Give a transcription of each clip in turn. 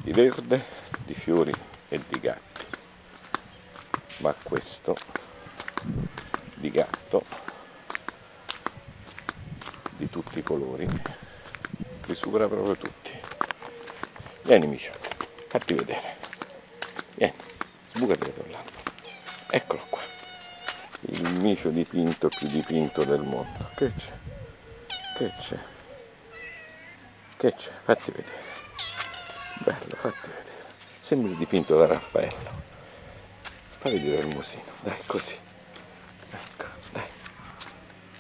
di verde, di fiori e di gatti, ma questo di gatto di tutti i colori li supera proprio tutti. Vieni Micio, fatti vedere, vieni, sbucati dall'albero, eccolo qua, il micio dipinto più dipinto del mondo. Che c'è? Che c'è? Che c'è? Fatti vedere, bello, fatti vedere, sembri dipinto da Raffaello. Fai vedere il musino, dai, così, ecco, dai,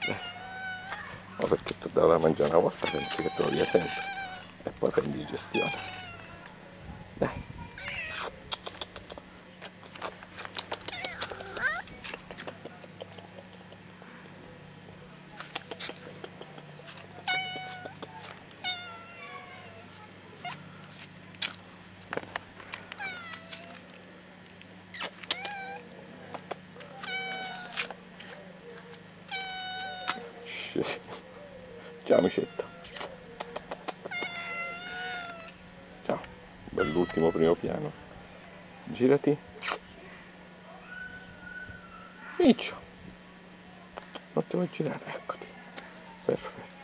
dai. Ma perché tu dai da mangiare una volta pensi che te lo dia sempre e poi fai indigestione, dai. Ciao amicetto, ciao, bell'ultimo primo piano, girati, Miccio, non ti vuoi girare, eccoti, perfetto.